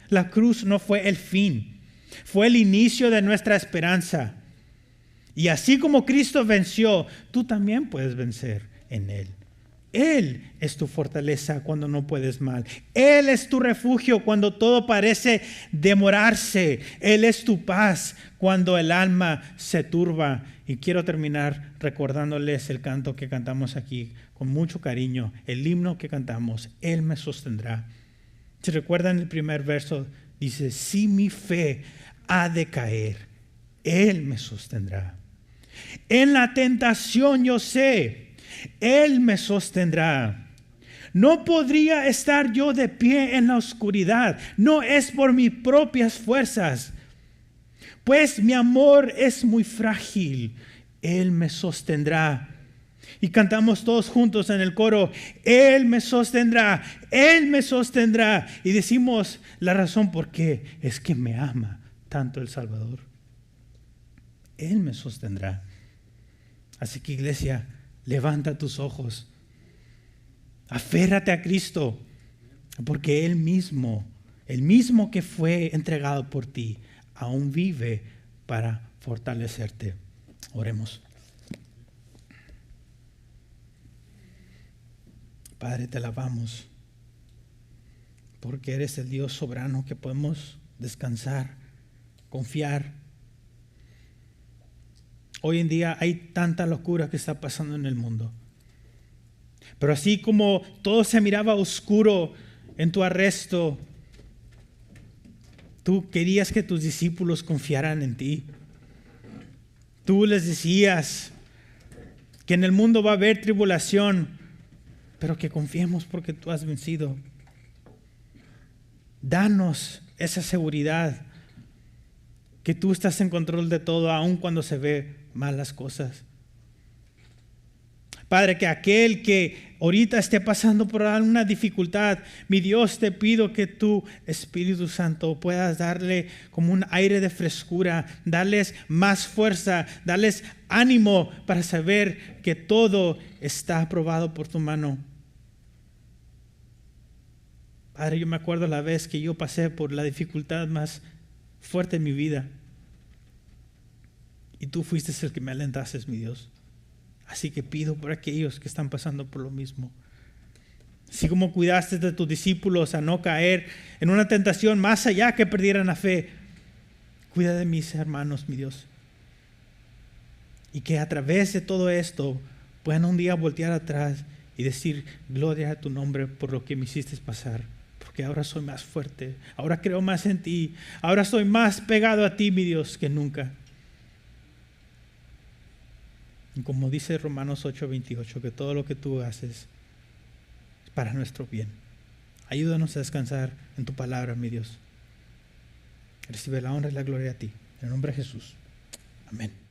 La cruz no fue el fin, fue el inicio de nuestra esperanza. Y así como Cristo venció, tú también puedes vencer en Él. Él es tu fortaleza cuando no puedes mal. Él es tu refugio cuando todo parece demorarse. Él es tu paz cuando el alma se turba. Y quiero terminar recordándoles el canto que cantamos aquí con mucho cariño. El himno que cantamos, Él me sostendrá. Si recuerdan el primer verso, dice, si mi fe ha de caer, Él me sostendrá. En la tentación yo sé, Él me sostendrá. No podría estar yo de pie en la oscuridad. No es por mis propias fuerzas, pues mi amor es muy frágil. Él me sostendrá. Y cantamos todos juntos en el coro, Él me sostendrá, Él me sostendrá. Y decimos la razón por qué es que me ama tanto el Salvador. Él me sostendrá. Así que iglesia, levanta tus ojos, Aférrate a Cristo, porque Él mismo, el mismo que fue entregado por ti, aún vive para fortalecerte. Oremos. Padre, te alabamos, porque eres el Dios soberano que podemos descansar, confiar. Hoy en día hay tanta locura que está pasando en el mundo. Pero así como todo se miraba oscuro en tu arresto, tú querías que tus discípulos confiaran en ti. Tú les decías que en el mundo va a haber tribulación, pero que confiemos porque tú has vencido. Danos esa seguridad que tú estás en control de todo, aun cuando se ve mal las cosas. Padre, que aquel que ahorita esté pasando por alguna dificultad, mi Dios, te pido que tu Espíritu Santo puedas darle como un aire de frescura, darles más fuerza, darles ánimo para saber que todo está aprobado por tu mano. Padre, yo me acuerdo la vez que yo pasé por la dificultad más fuerte en mi vida. Y tú fuiste el que me alentaste, mi Dios. Así que pido por aquellos que están pasando por lo mismo. Así como cuidaste de tus discípulos a no caer en una tentación más allá que perdieran la fe, cuida de mis hermanos, mi Dios. Y que a través de todo esto puedan un día voltear atrás y decir, gloria a tu nombre por lo que me hiciste pasar. Porque ahora soy más fuerte, ahora creo más en ti, ahora soy más pegado a ti, mi Dios, que nunca. Y como dice Romanos 8:28, que todo lo que tú haces es para nuestro bien. Ayúdanos a descansar en tu palabra, mi Dios. Recibe la honra y la gloria a ti. En el nombre de Jesús. Amén.